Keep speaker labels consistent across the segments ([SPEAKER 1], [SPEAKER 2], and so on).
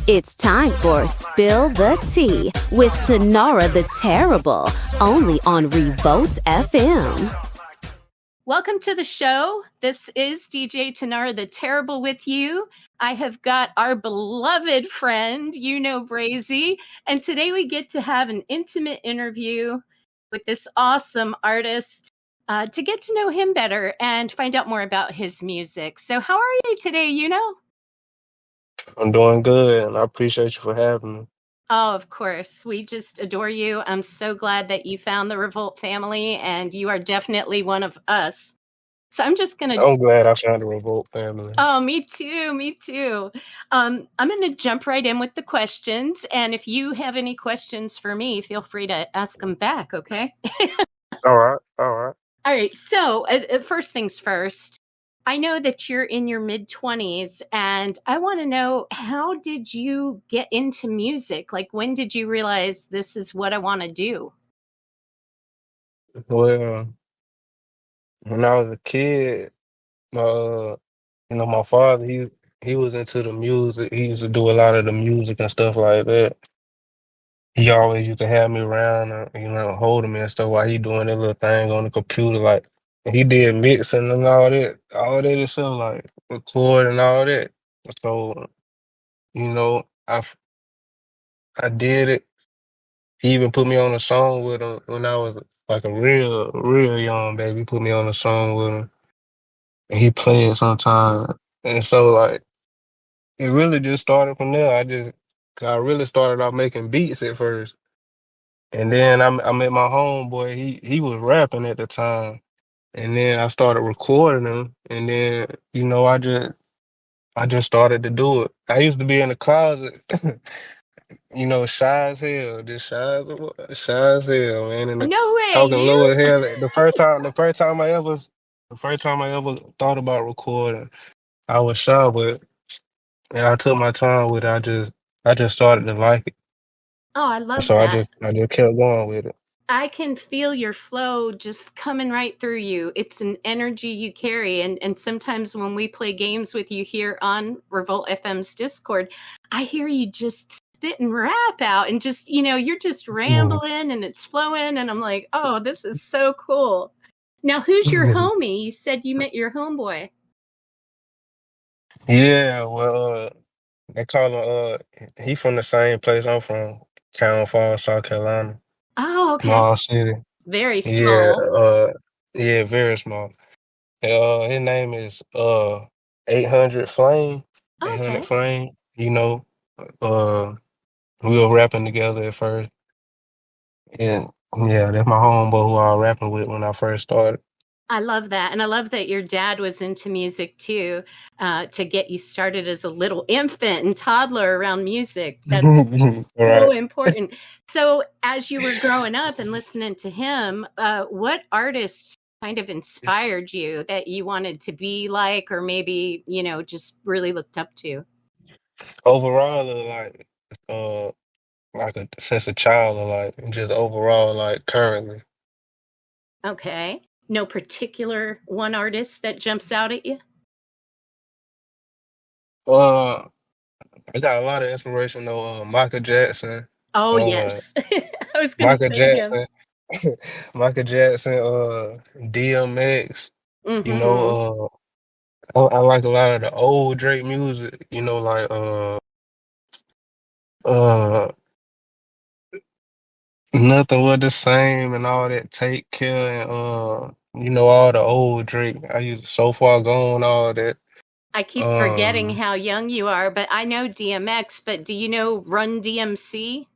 [SPEAKER 1] It's time for Spill the Tea with Tanara the Terrible, only on Revolt FM.
[SPEAKER 2] Welcome to the show. This is DJ Tanara the Terrible with you. I have got our beloved friend, UknoBrazy, and today we get to have an intimate interview with this awesome artist to get to know him better and find out more about his music. So how are you today, Ukno?
[SPEAKER 3] I'm doing good, and I appreciate you for having me.
[SPEAKER 2] Oh, of course. We just adore you. I'm so glad that you found the Revolt family, and you are definitely one of us. So I'm just going to...
[SPEAKER 3] I'm glad I found the Revolt family.
[SPEAKER 2] Oh, me too. I'm going to jump right in with the questions. And if you have any questions for me, feel free to ask them back, okay?
[SPEAKER 3] All right.
[SPEAKER 2] All right. So first things first, I know that you're in your mid-20s, and I want to know, how did you get into music? Like, when did you realize this is what I want to do?
[SPEAKER 3] Well, when I was a kid, my father, he was into the music. He used to do a lot of the music and stuff like that. He always used to have me around, holding me and stuff while he doing that little thing on the computer. Like, he did mixing and all that and stuff, like record and all that. So, I did it. He even put me on a song with him when I was like a real young baby. He put me on a song with him, and he played sometime. And so, like, it really just started from there. I really started off making beats at first, and then I met my homeboy. He was rapping at the time, and then I started recording him, and then I just started to do it. I used to be in the closet. Shy as hell, just shy as hell, man. And
[SPEAKER 2] No way,
[SPEAKER 3] talking low
[SPEAKER 2] you?
[SPEAKER 3] as hell. The first time I ever thought about recording, I was shy, but I took my time with it. I just started to like it,
[SPEAKER 2] Oh, I love
[SPEAKER 3] so
[SPEAKER 2] that.
[SPEAKER 3] I just kept going with it.
[SPEAKER 2] I can feel your flow just coming right through you. It's an energy you carry. And sometimes when we play games with you here on Revolt FM's Discord, I hear you just spit and rap out and just, you're just rambling and it's flowing. And I'm like, oh, this is so cool. Now, who's your homie? You said you met your homeboy.
[SPEAKER 3] Yeah, well, they call him. He from the same place I'm from, Town Falls, South Carolina,
[SPEAKER 2] Oh, okay.
[SPEAKER 3] small city.
[SPEAKER 2] Very
[SPEAKER 3] Yeah,
[SPEAKER 2] small.
[SPEAKER 3] yeah, very small. His name is 800 Flame. 800
[SPEAKER 2] Okay.
[SPEAKER 3] Flame. We were rapping together at first. And yeah, that's my homeboy who I was rapping with when I first started.
[SPEAKER 2] I love that. And I love that your dad was into music too, to get you started as a little infant and toddler around music. That's so
[SPEAKER 3] Right.
[SPEAKER 2] important. So as you were growing up and listening to him, what artists kind of inspired you that you wanted to be like, or maybe, just really looked up to?
[SPEAKER 3] Overall, uh, like since a child, or like just overall, like currently.
[SPEAKER 2] Okay. No particular one artist that jumps out at you?
[SPEAKER 3] Uh, I got a lot of inspiration though. Michael Jackson.
[SPEAKER 2] Oh,
[SPEAKER 3] Uh,
[SPEAKER 2] yes. I was going to
[SPEAKER 3] Michael
[SPEAKER 2] say him.
[SPEAKER 3] Jackson. Michael Jackson. DMX. You
[SPEAKER 2] Mm-hmm.
[SPEAKER 3] know. I like a lot of the old Drake music. Like uh, Nothing Was the Same and all that. Take Care and all the old Drake. I use So Far Gone, all that.
[SPEAKER 2] I keep forgetting
[SPEAKER 3] Um,
[SPEAKER 2] how young you are, but I know DMX, but do you know Run DMC?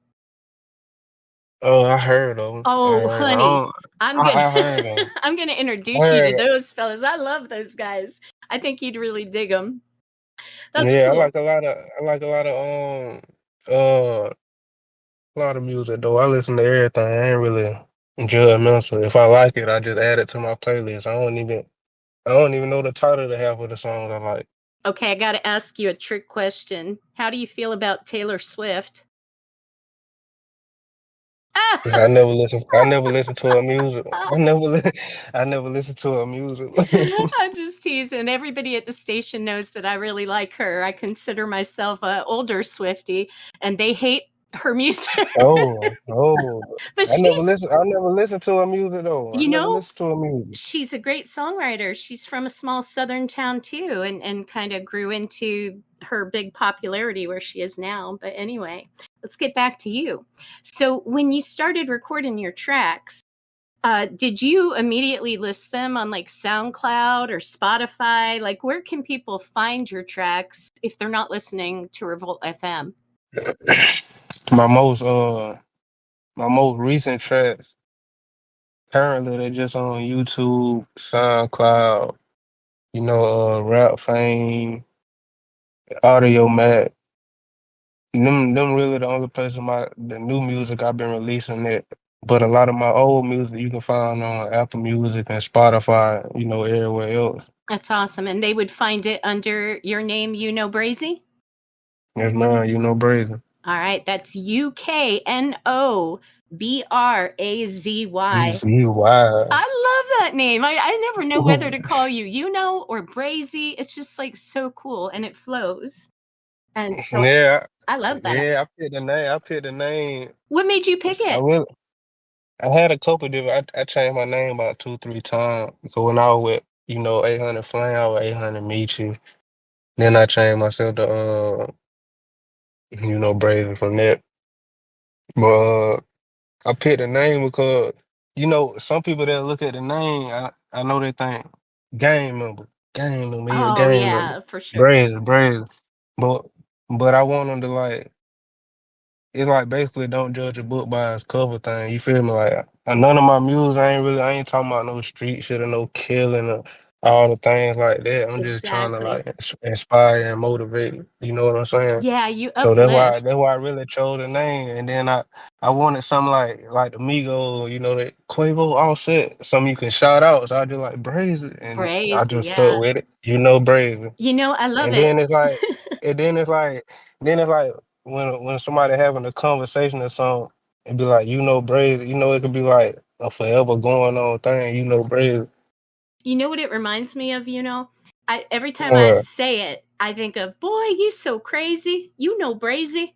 [SPEAKER 3] oh, I heard of 'em. I
[SPEAKER 2] Oh,
[SPEAKER 3] heard. I
[SPEAKER 2] honey,
[SPEAKER 3] don't. I heard of 'em.
[SPEAKER 2] I'm gonna
[SPEAKER 3] I
[SPEAKER 2] introduce you to
[SPEAKER 3] heard.
[SPEAKER 2] those fellas. I love those guys. I think you'd really dig them. That's
[SPEAKER 3] Yeah,
[SPEAKER 2] cool.
[SPEAKER 3] I like a lot of music though. I listen to everything. I ain't really judgmental. If I like it, I just add it to my playlist. I don't even know the title of half of the songs I like.
[SPEAKER 2] Okay, I got to ask you a trick question. How do you feel about Taylor Swift?
[SPEAKER 3] I never listen. I never listen to her music. I never listen to her music.
[SPEAKER 2] I'm just teasing. Everybody at the station knows that I really like her. I consider myself a older Swiftie, and they hate her music.
[SPEAKER 3] Oh.
[SPEAKER 2] But
[SPEAKER 3] I never
[SPEAKER 2] she's,
[SPEAKER 3] listen. I never listen to her music though. I
[SPEAKER 2] you
[SPEAKER 3] never
[SPEAKER 2] know,
[SPEAKER 3] listen to her music.
[SPEAKER 2] she's a great songwriter. She's from a small southern town too, and kind of grew into her big popularity where she is now. But anyway, let's get back to you. So when you started recording your tracks, did you immediately list them on like SoundCloud or Spotify? Like, where can people find your tracks if they're not listening to Revolt FM?
[SPEAKER 3] My most my most recent tracks currently they're just on YouTube, SoundCloud, Rap Fame, Audio Mac. Them really the only places the new music I've been releasing it. But a lot of my old music you can find on Apple Music and Spotify, everywhere else.
[SPEAKER 2] That's awesome. And they would find it under your name, UknoBrazy?
[SPEAKER 3] Yes, man, UknoBrazy.
[SPEAKER 2] All right. That's UknoBrazy.
[SPEAKER 3] Easy, wow.
[SPEAKER 2] I love that name. I never know whether to call you or Brazy. It's just like so cool and it flows. And so
[SPEAKER 3] Yeah,
[SPEAKER 2] I love that.
[SPEAKER 3] yeah, I picked the name.
[SPEAKER 2] What made you pick
[SPEAKER 3] I
[SPEAKER 2] it?
[SPEAKER 3] really, I had a couple different. I changed my name about 2, 3 times because when I was with 800 Flame, I was 800 Michi. Then I changed myself to Brazen from that. But I picked the name because some people that look at the name, I know they think gang member, he a
[SPEAKER 2] Oh,
[SPEAKER 3] gang member,
[SPEAKER 2] yeah, for sure.
[SPEAKER 3] Brazen. But I want them to like. It's like basically don't judge a book by its cover thing. You feel me? Like none of my music, I ain't talking about no street shit or no killing or all the things like that. I'm just trying to
[SPEAKER 2] Exactly.
[SPEAKER 3] like inspire and motivate. You know what I'm saying?
[SPEAKER 2] Yeah, you
[SPEAKER 3] So
[SPEAKER 2] uplift.
[SPEAKER 3] that's why I really chose the name. And then I wanted something like the Migo, the Quavo Offset, something you can shout out. So I just like Braze it and I
[SPEAKER 2] Brazy,
[SPEAKER 3] just stuck
[SPEAKER 2] yeah.
[SPEAKER 3] with it. Braze it.
[SPEAKER 2] I love
[SPEAKER 3] And
[SPEAKER 2] it.
[SPEAKER 3] then it's like, and then it's like when somebody having a conversation or something, it be like, Braze, it could be like a forever going on thing, Braze.
[SPEAKER 2] You know what it reminds me of, every time I say it, I think of, boy, you so crazy. Brazy.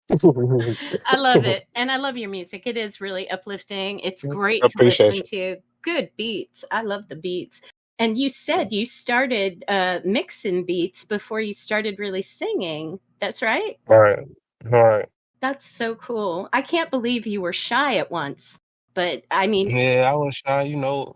[SPEAKER 2] I love it. And I love your music. It is really uplifting. It's great
[SPEAKER 3] I
[SPEAKER 2] to
[SPEAKER 3] appreciate
[SPEAKER 2] listen
[SPEAKER 3] you.
[SPEAKER 2] to. Good beats. I love the beats. And you said you started mixing beats before you started really singing. That's right?
[SPEAKER 3] All right. All right.
[SPEAKER 2] That's so cool. I can't believe you were shy at once. But I mean,
[SPEAKER 3] Yeah, I was shy, you know,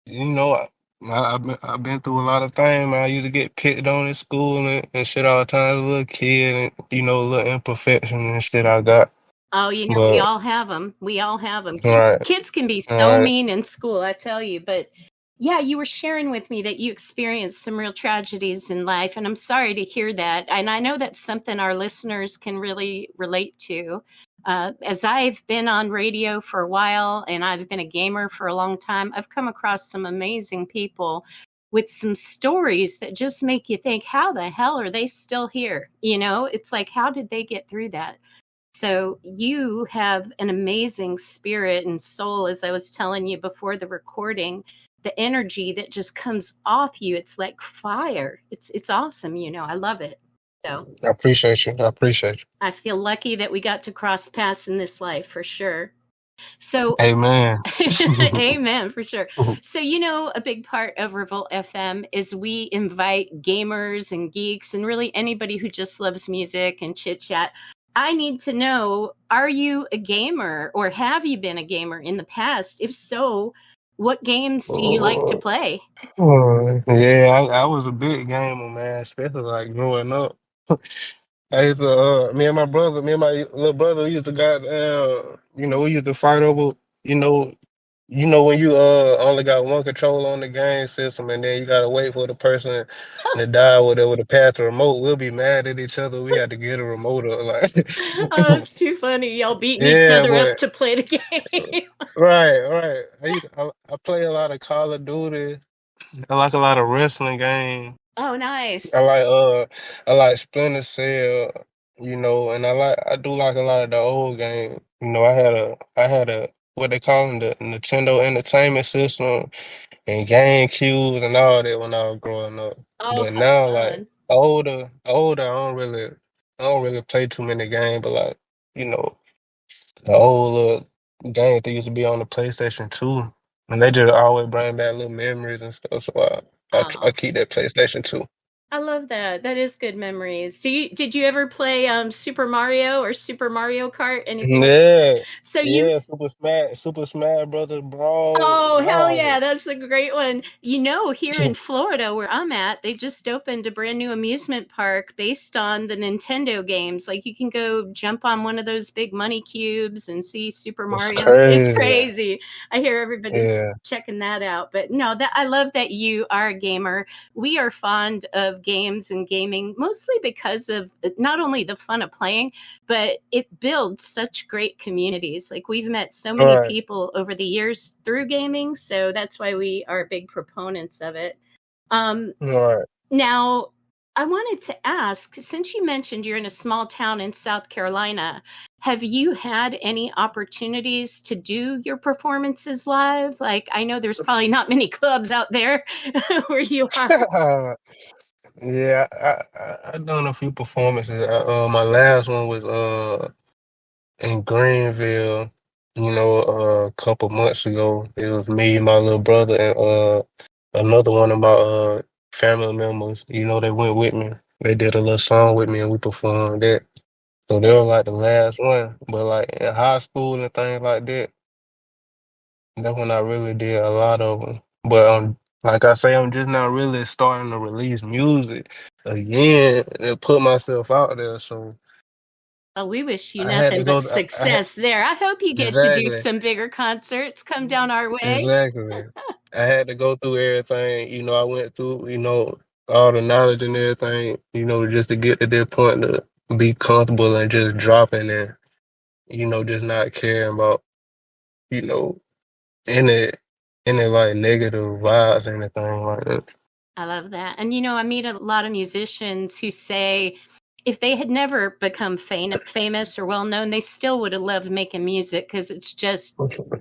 [SPEAKER 3] I've been through a lot of things. Man. I used to get picked on in school and shit all the time as a little kid and, a little imperfection and shit I got.
[SPEAKER 2] oh, we
[SPEAKER 3] But,
[SPEAKER 2] all have them. We all have them.
[SPEAKER 3] all
[SPEAKER 2] Kids,
[SPEAKER 3] right,
[SPEAKER 2] kids can be
[SPEAKER 3] all
[SPEAKER 2] so
[SPEAKER 3] right.
[SPEAKER 2] mean in school, I tell you. But yeah, you were sharing with me that you experienced some real tragedies in life. And I'm sorry to hear that. And I know that's something our listeners can really relate to. As I've been on radio for a while and I've been a gamer for a long time, I've come across some amazing people with some stories that just make you think, how the hell are they still here? It's like, how did they get through that? So you have an amazing spirit and soul, as I was telling you before the recording. The energy that just comes off you, it's like fire. It's awesome, I love it. So
[SPEAKER 3] I appreciate you. I appreciate you.
[SPEAKER 2] I feel lucky that we got to cross paths in this life for sure. So
[SPEAKER 3] Amen.
[SPEAKER 2] amen, for sure. So, a big part of Revolt FM is we invite gamers and geeks and really anybody who just loves music and chit chat. I need to know, are you a gamer or have you been a gamer in the past? If so, what games do you like to play?
[SPEAKER 3] Yeah, I was a big gamer, man, especially like growing up. I used to, me and my little brother, we used to we used to fight over, you know, when you only got one controller on the game system and then you gotta wait for the person to die or whatever to pass the remote. We'll be mad at each other. We had to get a remote or like
[SPEAKER 2] Oh, it's too funny. Y'all beating each
[SPEAKER 3] yeah,
[SPEAKER 2] other up
[SPEAKER 3] but
[SPEAKER 2] to play the game.
[SPEAKER 3] right. I play a lot of Call of Duty. I like a lot of wrestling games.
[SPEAKER 2] Oh, nice.
[SPEAKER 3] I like Splinter Cell. And I do like a lot of the old games. I had a what they call them, the Nintendo Entertainment System and GameCubes and all that when I was growing up.
[SPEAKER 2] Oh,
[SPEAKER 3] But
[SPEAKER 2] how
[SPEAKER 3] now, like
[SPEAKER 2] fun.
[SPEAKER 3] older, I don't really play too many games. But like, you know, the old games that used to be on the PlayStation 2, and they just always bring back little memories and stuff. So I
[SPEAKER 2] Oh,
[SPEAKER 3] keep that PlayStation 2.
[SPEAKER 2] I love that. That is good memories. Did you ever play Super Mario or Super Mario Kart? Anything like
[SPEAKER 3] Yeah,
[SPEAKER 2] so you
[SPEAKER 3] yeah, Super Smash Brothers Brawl.
[SPEAKER 2] Oh, hell
[SPEAKER 3] Wow.
[SPEAKER 2] yeah, that's a great one. Here in Florida where I'm at, they just opened a brand new amusement park based on the Nintendo games. Like you can go jump on one of those big money cubes and see Super
[SPEAKER 3] It's
[SPEAKER 2] Mario. It's
[SPEAKER 3] crazy.
[SPEAKER 2] crazy. I hear everybody's
[SPEAKER 3] Yeah.
[SPEAKER 2] checking that out. But no, that I love that you are a gamer. We are fond of games and gaming mostly because of not only the fun of playing, but it builds such great communities. Like we've met so
[SPEAKER 3] All
[SPEAKER 2] many
[SPEAKER 3] right.
[SPEAKER 2] people over the years through gaming, so that's why we are big proponents of it. Um,
[SPEAKER 3] All right.
[SPEAKER 2] Now, I wanted to ask, since you mentioned you're in a small town in South Carolina, have you had any opportunities to do your performances live? Like, I know there's probably not many clubs out there where you are.
[SPEAKER 3] Yeah, I done a few performances. My last one was in Greenville, a couple months ago. It was me, my little brother, and another one of my family members. They went with me. They did a little song with me, and we performed that. So they were like the last one. But like in high school and things like that, that's when I really did a lot of them. But like I say, I'm just not really starting to release music again and put myself out there. So
[SPEAKER 2] Well, we wish you
[SPEAKER 3] I had to
[SPEAKER 2] nothing but
[SPEAKER 3] go.
[SPEAKER 2] success there. I hope you get to do
[SPEAKER 3] Exactly.
[SPEAKER 2] some bigger concerts. Come down our way.
[SPEAKER 3] Exactly. I had to go through everything, I went through, all the knowledge and everything, just to get to that point to be comfortable and just dropping and, just not caring about, you know, any like negative vibes or anything like that.
[SPEAKER 2] I love that. And I meet a lot of musicians who say if they had never become famous or well known, they still would have loved making music because it's just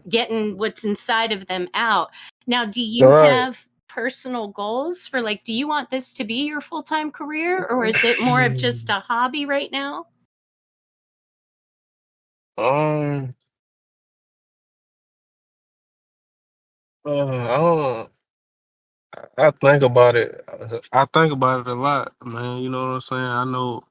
[SPEAKER 2] getting what's inside of them out. Now, do
[SPEAKER 3] All
[SPEAKER 2] you
[SPEAKER 3] right.
[SPEAKER 2] have personal goals for like, do you want this to be your full time career or is it more of just a hobby right now?
[SPEAKER 3] Um, I don't, I think about it. I think about it a lot, man. You know what I'm saying? I know.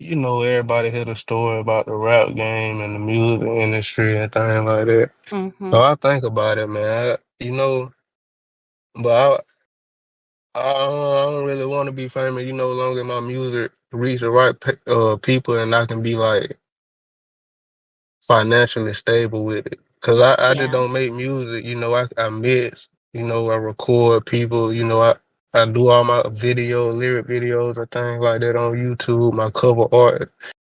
[SPEAKER 3] Everybody hear the story about the rap game and the music industry and things like that.
[SPEAKER 2] Hmm.
[SPEAKER 3] So I think about it, man. But I don't really want to be famous, long as my music reach the right people and I can be like financially stable with it. Cause I just
[SPEAKER 2] Yeah.
[SPEAKER 3] don't make music, I mix, I record people, I do all my lyric videos and things like that on YouTube, my cover art.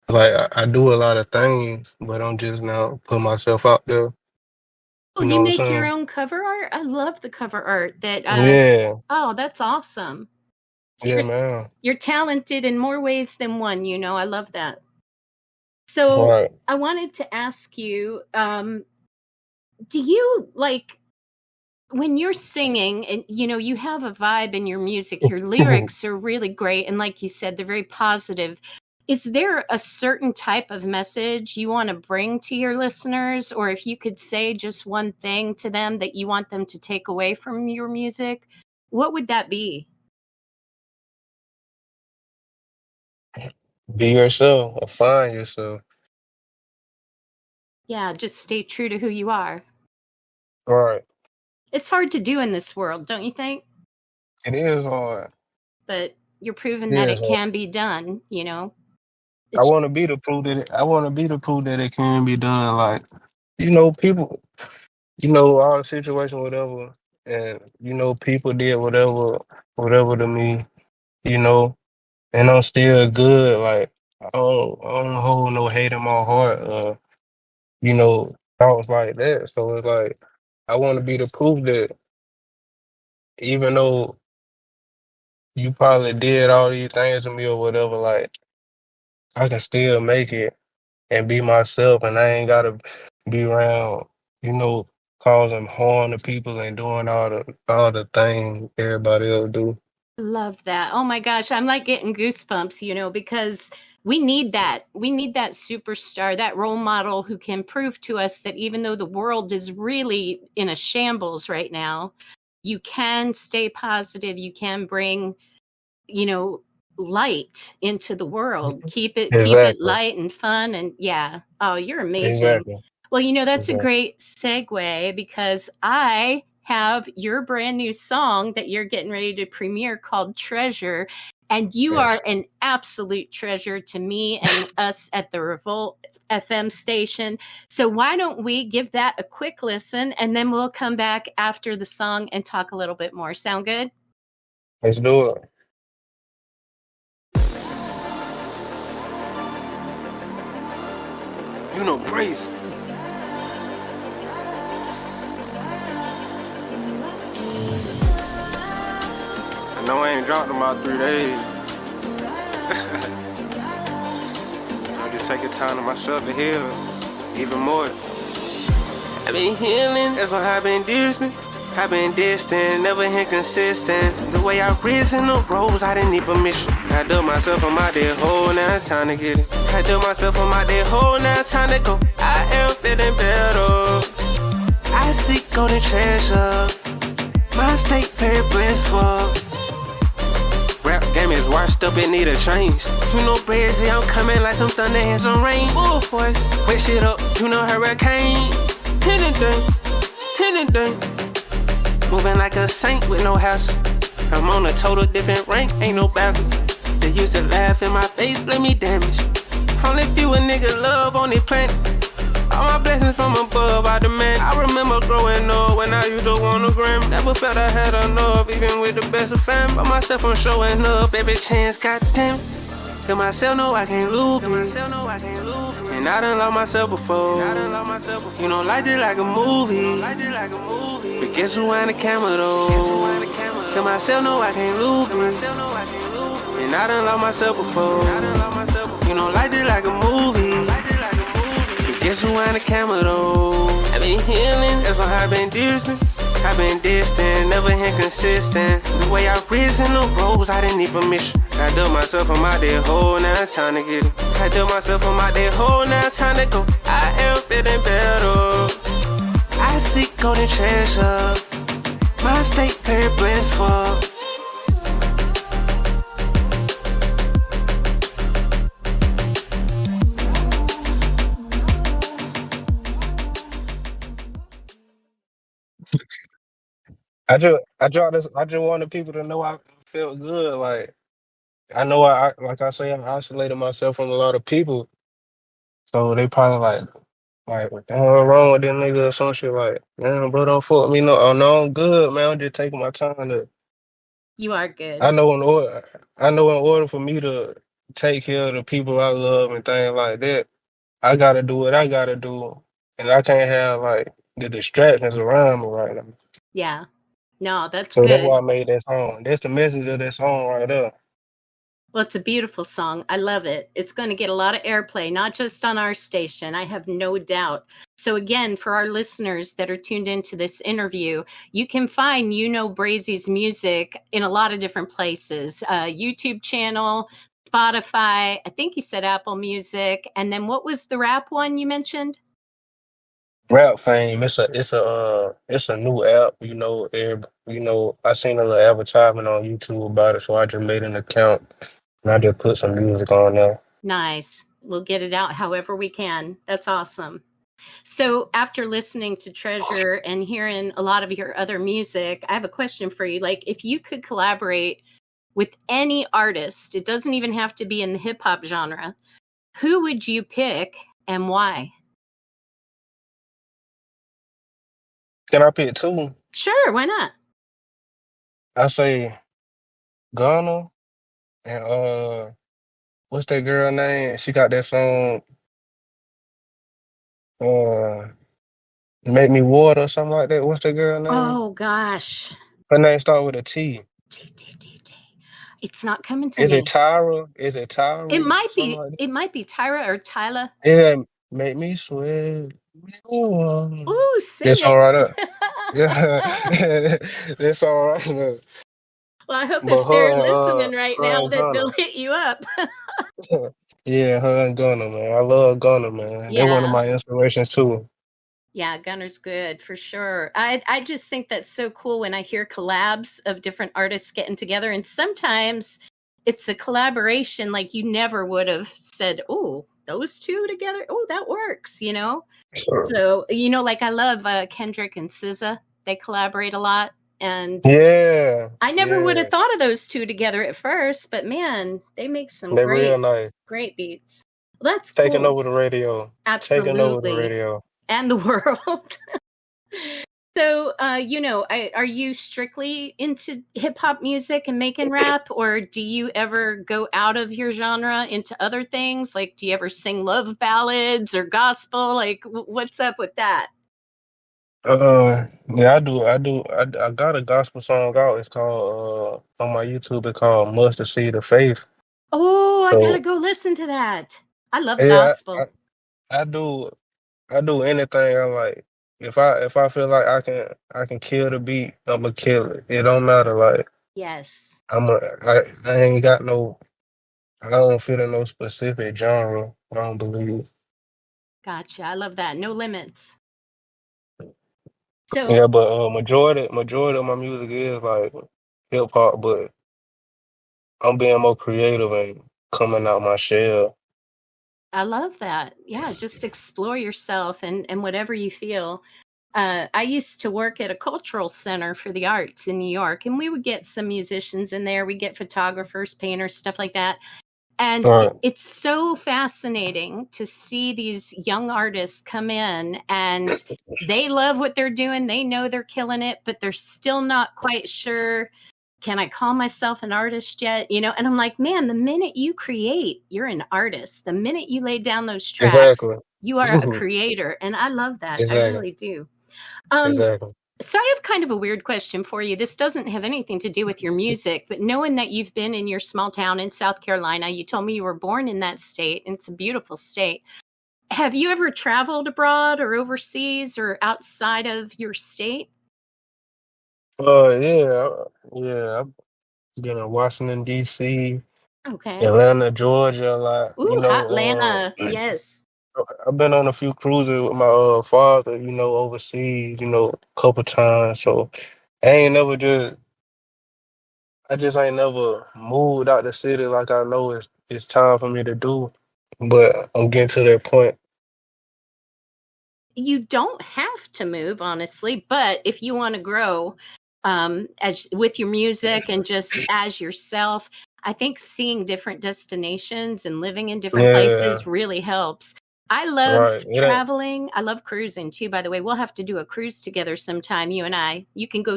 [SPEAKER 3] Like I do a lot of things, but I'm just now putting myself out there.
[SPEAKER 2] Oh,
[SPEAKER 3] You
[SPEAKER 2] you
[SPEAKER 3] know what I'm
[SPEAKER 2] make your
[SPEAKER 3] saying?
[SPEAKER 2] own cover art? I love the cover art that
[SPEAKER 3] Yeah,
[SPEAKER 2] oh, that's awesome. So
[SPEAKER 3] yeah, man.
[SPEAKER 2] you're talented in more ways than one, I love that. So
[SPEAKER 3] Right.
[SPEAKER 2] I wanted to ask you, do you like when you're singing and you have a vibe in your music, your lyrics are really great. And like you said, they're very positive. Is there a certain type of message you want to bring to your listeners? Or if you could say just one thing to them that you want them to take away from your music, what would that be?
[SPEAKER 3] Be yourself or find yourself.
[SPEAKER 2] Yeah, just stay true to who you are.
[SPEAKER 3] Right.
[SPEAKER 2] It's hard to do in this world, don't you think?
[SPEAKER 3] It is hard.
[SPEAKER 2] But you're proving
[SPEAKER 3] It
[SPEAKER 2] that
[SPEAKER 3] is
[SPEAKER 2] it
[SPEAKER 3] hard.
[SPEAKER 2] can be done.
[SPEAKER 3] I
[SPEAKER 2] It's
[SPEAKER 3] want to be the proof that I want to be the proof that it can be done. Like, people, all the situation, whatever, and people did whatever to me, you know, and I'm still good. Like, I don't hold no hate in my heart. Thoughts like that. So it's like I want to be the proof that even though you probably did all these things to me or whatever, like I can still make it and be myself, and I ain't gotta be around, you know, causing harm to people and doing all the things everybody else do.
[SPEAKER 2] Love that. Oh my gosh, I'm like getting goosebumps, because we need that. We need that superstar, that role model who can prove to us that even though the world is really in a shambles right now, you can stay positive, you can bring, you know, light into the world. Keep it
[SPEAKER 3] Exactly.
[SPEAKER 2] light and fun, and yeah. Oh, you're amazing.
[SPEAKER 3] Exactly.
[SPEAKER 2] Well, that's a
[SPEAKER 3] Exactly.
[SPEAKER 2] great segue because I have your brand new song that you're getting ready to premiere called Treasure. And you
[SPEAKER 3] Yes.
[SPEAKER 2] are an absolute treasure to me and us at the Revolt FM station. So why don't we give that a quick listen and then we'll come back after the song and talk a little bit more. Sound good?
[SPEAKER 3] Let's do it.
[SPEAKER 4] UknoBrazy. I know I ain't dropped in about 3 days. I'm just taking time to myself to heal even more. I've been healing, that's why I've been distant. I've been distant, never inconsistent. The way I risen the roads, I didn't need permission. I dug myself on my dead hole, now it's time to get it. I dug myself on my dead hole, now it's time to go. I am feeling better. I seek golden treasure. My state very blissful. Rap game is washed up and need a change. UknoBrazy, I'm coming like some thunder and some rain. Full force, wet shit up, hurricane. Anything. Moving like a saint with no hassle. I'm on a total different rank, ain't no battles. They used to laugh in my face, let me damage. Only few a nigga love on this planet. All my blessings from above, I demand. I remember growing up when I used to want a gram. Never felt I had enough, even with the best of fam. For myself, I'm showing up every chance, goddamn. Cause myself know I can't lose it. And I done lost myself before. Life is like a movie. But guess who on the camera though? Cause myself know I can't lose it. And I done lost myself before. Life is like a movie. Guess who on the camera though? I've been healing, that's why I've been distant. I've been distant, never inconsistent. The way I risen the roads, I didn't need permission. I dug myself on my dead hole, now it's time to get it. I dug myself on my dead hole, now it's time to go. I am feeling better. I seek golden treasure. My state very blissful.
[SPEAKER 3] I just wanted people to know I felt good. Like I know like I say, I isolated myself from a lot of people. So they probably what the hell wrong with this nigga or some shit? Like, man, bro, don't fuck me. No, oh no, I'm good, man. I'm just taking my time to.
[SPEAKER 2] You are good.
[SPEAKER 3] I know in order for me to take care of the people I love and things like that, I gotta do what I gotta do, and I can't have like the distractions around me right now.
[SPEAKER 2] Yeah. No, that's
[SPEAKER 3] So that's
[SPEAKER 2] good.
[SPEAKER 3] why I made that song. That's the message of that song right there.
[SPEAKER 2] Well, it's a beautiful song. I love it. It's going to get a lot of airplay, not just on our station. I have no doubt. So again, for our listeners that are tuned into this interview, you can find UknoBrazy's music in a lot of different places. YouTube channel, Spotify, I think you said Apple Music. And then what was the rap one you mentioned?
[SPEAKER 3] Rap Fame. It's a new app. I seen a little advertisement on YouTube about it, so I just made an account and I just put some music on there.
[SPEAKER 2] Nice. We'll get it out however we can. That's awesome. So after listening to Treasure and hearing a lot of your other music, I have a question for you. Like, if you could collaborate with any artist, it doesn't even have to be in the hip hop genre, who would you pick and why?
[SPEAKER 3] Can I pick two?
[SPEAKER 2] Sure, why not?
[SPEAKER 3] I say Ghana and what's that girl name? She got that song uh Make Me Water or something like that. What's that girl name?
[SPEAKER 2] Oh gosh.
[SPEAKER 3] Her name start with a T.
[SPEAKER 2] T. It's not coming to
[SPEAKER 3] Is it
[SPEAKER 2] me.
[SPEAKER 3] Tyra? Is it Tyra?
[SPEAKER 2] It might
[SPEAKER 3] Something
[SPEAKER 2] be.
[SPEAKER 3] like that?
[SPEAKER 2] It might be Tyra or Tyla.
[SPEAKER 3] Yeah, make me sweat. Ooh.
[SPEAKER 2] Ooh, sing
[SPEAKER 3] This song right up.
[SPEAKER 2] it.
[SPEAKER 3] Yeah, this song right up.
[SPEAKER 2] Well, I hope
[SPEAKER 3] But
[SPEAKER 2] if they're listening right
[SPEAKER 3] her
[SPEAKER 2] now
[SPEAKER 3] and
[SPEAKER 2] that they'll
[SPEAKER 3] Gunna.
[SPEAKER 2] hit you up.
[SPEAKER 3] Yeah, her and Gunna, man. I love Gunna, man. They're one of
[SPEAKER 2] Yeah.
[SPEAKER 3] my inspirations too.
[SPEAKER 2] Yeah, Gunner's good for sure. I just think that's so cool when I hear collabs of different artists getting together, and sometimes it's a collaboration like you never would have said, "Oh, those two together. Oh, that works," you know?
[SPEAKER 3] Sure.
[SPEAKER 2] So, like I love Kendrick and SZA. They collaborate a lot, and
[SPEAKER 3] Yeah,
[SPEAKER 2] I never would
[SPEAKER 3] yeah.
[SPEAKER 2] have thought of those two together at first, but man, they make some
[SPEAKER 3] They real nice.
[SPEAKER 2] great beats. Well, that's
[SPEAKER 3] Taking
[SPEAKER 2] cool.
[SPEAKER 3] over the radio. Taking over the
[SPEAKER 2] Absolutely.
[SPEAKER 3] radio.
[SPEAKER 2] And the world. So, are you strictly into hip hop music and making rap, or do you ever go out of your genre into other things? Like, do you ever sing love ballads or gospel? Like, what's up with that?
[SPEAKER 3] Yeah, I do. I got a gospel song out. It's called on my YouTube. It's called "Mustard Seed of Faith."
[SPEAKER 2] Oh, I gotta
[SPEAKER 3] So
[SPEAKER 2] go listen to that. I love
[SPEAKER 3] yeah,
[SPEAKER 2] gospel.
[SPEAKER 3] I do. I do anything I like. If I feel like I can kill the beat, I'ma kill it. It don't matter. Like
[SPEAKER 2] Yes.
[SPEAKER 3] I ain't got no. I don't fit in no specific genre. I don't believe.
[SPEAKER 2] Gotcha. I love that. No limits. So
[SPEAKER 3] Yeah, but majority of my music is like hip hop, but I'm being more creative and coming out my shell.
[SPEAKER 2] I love that. Yeah, just explore yourself and whatever you feel. I used to work at a cultural center for the arts in New York, and we would get some musicians in there. We get photographers, painters, stuff like that. And
[SPEAKER 3] All right.
[SPEAKER 2] it's so fascinating to see these young artists come in and they love what they're doing. They know they're killing it, but they're still not quite sure. Can I call myself an artist yet? And I'm like, man, the minute you create, you're an artist. The minute you lay down those tracks,
[SPEAKER 3] Exactly.
[SPEAKER 2] you are a creator. And I love that. I
[SPEAKER 3] Exactly.
[SPEAKER 2] really do. Um,
[SPEAKER 3] Exactly.
[SPEAKER 2] so I have kind of a weird question for you. This doesn't have anything to do with your music, but knowing that you've been in your small town in South Carolina, you told me you were born in that state, and it's a beautiful state. Have you ever traveled abroad or overseas or outside of your state?
[SPEAKER 3] Yeah, yeah. I've been in Washington D.C.,
[SPEAKER 2] Okay.
[SPEAKER 3] Atlanta, Georgia a lot.
[SPEAKER 2] Ooh, Hotlanta. Yes.
[SPEAKER 3] I've been on a few cruises with my father. Overseas. A couple times. So I ain't never just. I just ain't never moved out the city like I know it's time for me to do. But I'm getting to that point.
[SPEAKER 2] You don't have to move, honestly, but if you want to grow as with your music and just as yourself, I think seeing different destinations and living in different
[SPEAKER 3] Yeah,
[SPEAKER 2] places really helps. I love
[SPEAKER 3] right. It ain't.
[SPEAKER 2] traveling. I love cruising too, by the way. We'll have to do a cruise together sometime, you and I. You can go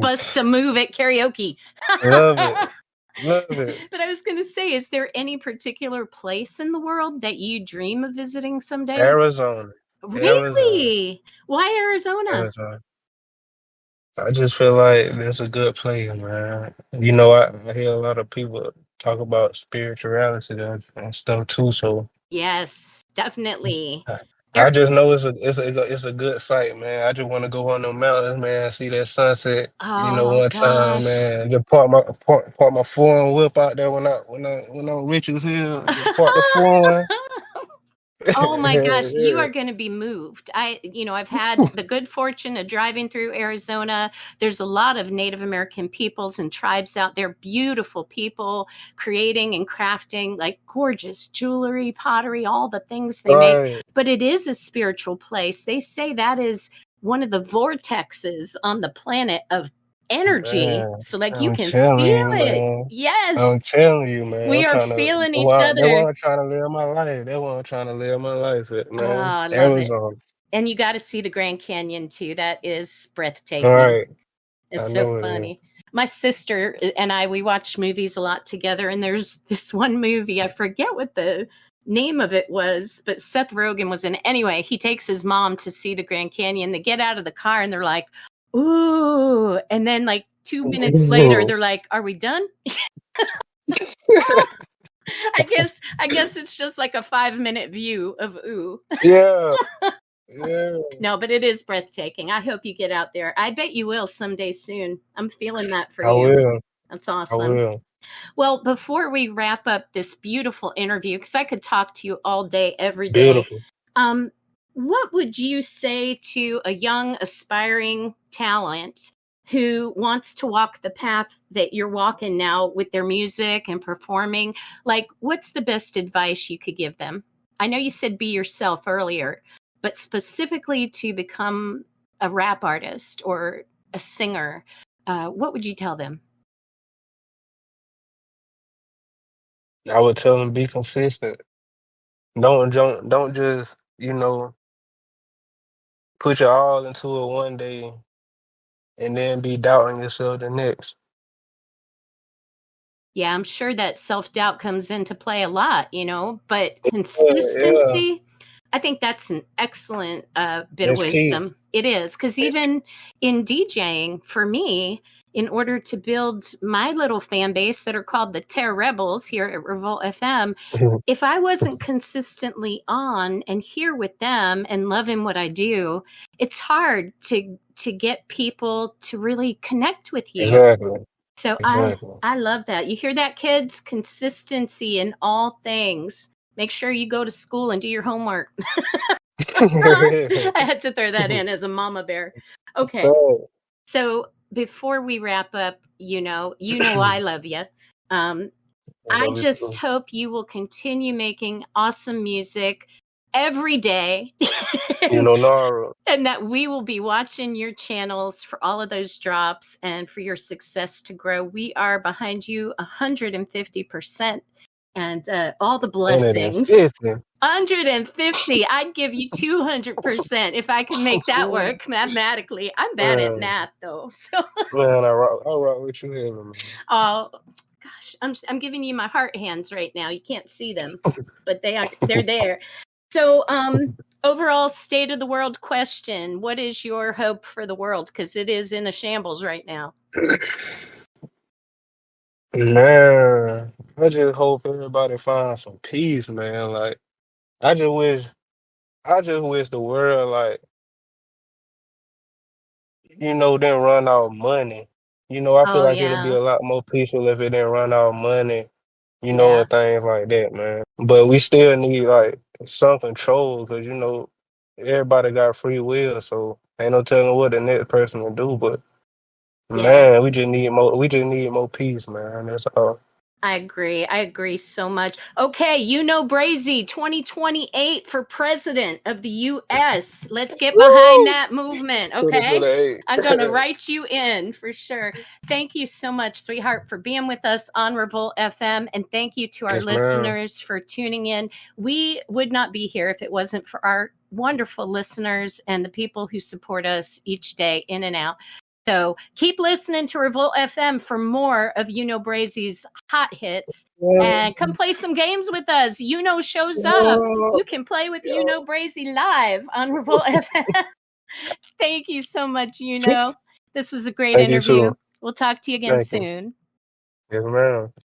[SPEAKER 2] bust a move at karaoke.
[SPEAKER 3] Love it. Love it.
[SPEAKER 2] But I was going to say, is there any particular place in the world that you dream of visiting someday?
[SPEAKER 3] Arizona. Arizona.
[SPEAKER 2] Really? Why Arizona?
[SPEAKER 3] Arizona. I just feel like it's a good place, man. I hear a lot of people talk about spirituality and stuff too. So
[SPEAKER 2] Yes, definitely.
[SPEAKER 3] I
[SPEAKER 2] Ar-
[SPEAKER 3] I just know it's a good sight, man. I just want to go on the mountains, man. See that sunset.
[SPEAKER 2] Oh
[SPEAKER 3] One time,
[SPEAKER 2] gosh.
[SPEAKER 3] man. Just park my foreign whip out there when I'm rich as hell. Just park the foreign.
[SPEAKER 2] Oh my gosh, you
[SPEAKER 3] Yeah,
[SPEAKER 2] are going to be moved. I've had the good fortune of driving through Arizona. There's a lot of Native American peoples and tribes out there, beautiful people creating and crafting like gorgeous jewelry, pottery, all the things they make.
[SPEAKER 3] right,
[SPEAKER 2] But it is a spiritual place. They say that is one of the vortexes on the planet of energy.
[SPEAKER 3] man.
[SPEAKER 2] So like you
[SPEAKER 3] I'm
[SPEAKER 2] can
[SPEAKER 3] telling
[SPEAKER 2] feel
[SPEAKER 3] you,
[SPEAKER 2] it.
[SPEAKER 3] man.
[SPEAKER 2] Yes,
[SPEAKER 3] I'm telling you, man. I'm
[SPEAKER 2] we are
[SPEAKER 3] trying to.
[SPEAKER 2] feeling
[SPEAKER 3] They
[SPEAKER 2] each
[SPEAKER 3] want, they
[SPEAKER 2] other.
[SPEAKER 3] want trying to live my life. They want trying to live my life,
[SPEAKER 2] Oh,
[SPEAKER 3] man.
[SPEAKER 2] I love it.
[SPEAKER 3] Arizona.
[SPEAKER 2] And you got to see the Grand Canyon too. That is
[SPEAKER 3] All
[SPEAKER 2] breathtaking.
[SPEAKER 3] right. I
[SPEAKER 2] It's so
[SPEAKER 3] know it is.
[SPEAKER 2] funny. My sister and I, we watch movies a lot together. And there's this one movie, I forget what the name of it was, but Seth Rogen was in it. Anyway, he takes his mom to see the Grand Canyon. They get out of the car and they're like, ooh. And then like 2 minutes later, they're like, are we done? I guess it's just like a 5-minute view of ooh.
[SPEAKER 3] Yeah. Yeah.
[SPEAKER 2] No, but it is breathtaking. I hope you get out there. I bet you will someday soon. I'm feeling that for
[SPEAKER 3] I
[SPEAKER 2] you.
[SPEAKER 3] will.
[SPEAKER 2] That's
[SPEAKER 3] I
[SPEAKER 2] awesome.
[SPEAKER 3] will.
[SPEAKER 2] Well, before we wrap up this beautiful interview, because I could talk to you all day, every day,
[SPEAKER 3] Beautiful.
[SPEAKER 2] what would you say to a young, aspiring talent who wants to walk the path that you're walking now with their music and performing? Like, what's the best advice you could give them? I know you said be yourself earlier, but specifically to become a rap artist or a singer, what would you tell them?
[SPEAKER 3] I would tell them be consistent. Don't just, put your all into it one day and then be doubting yourself the next.
[SPEAKER 2] Yeah, I'm sure that self-doubt comes into play a lot, but
[SPEAKER 3] Yeah,
[SPEAKER 2] consistency, I think that's an excellent bit of
[SPEAKER 3] that's key.
[SPEAKER 2] wisdom. It is, because even in DJing, for me, in order to build my little fan base that are called the Terror Rebels here at Revolt FM, if I wasn't consistently on and here with them and loving what I do, it's hard to get people to really connect with you.
[SPEAKER 3] Exactly.
[SPEAKER 2] So
[SPEAKER 3] Exactly.
[SPEAKER 2] I love that. You hear that, kids? Consistency in all things. Make sure you go to school and do your homework. I had to throw that in as a mama bear. Okay. So before we wrap up, I love you. I just hope you will continue making awesome music every day.
[SPEAKER 3] Nara.
[SPEAKER 2] And that we will be watching your channels for all of those drops and for your success to grow. We are behind you 150%, and all the blessings. 150. I'd give you 200% if I could make that work mathematically. I'm bad at math, though. So
[SPEAKER 3] man, I rock with you here, man.
[SPEAKER 2] Oh gosh, I'm giving you my heart hands right now. You can't see them, but they're there. So, overall state of the world question: what is your hope for the world? Because it is in a shambles right now.
[SPEAKER 3] Man, I just hope everybody finds some peace, man. Like, I just wish the world, like, didn't run out of money. I feel like it'd be a lot more peaceful if it didn't run out of money, and things like that, man. But we still need, like, some control because, everybody got free will, so ain't no telling what the next person will do. But, man, we just need more peace, man. That's all.
[SPEAKER 2] I agree so much. Okay, UknoBrazy 2028 for president of the U.S. Let's get behind that movement, okay? I'm going to write you in for sure. Thank you so much, sweetheart, for being with us on Revolt FM, and thank you to our listeners for tuning in. We would not be here if it wasn't for our wonderful listeners and the people who support us each day in and out. So keep listening to Revolt FM for more of UknoBrazy's hot hits, and come play some games with us. Shows up. You can play with UknoBrazy live on Revolt FM. Thank you so much, This was a great interview. We'll talk to you again soon.
[SPEAKER 3] Yes, ma'am.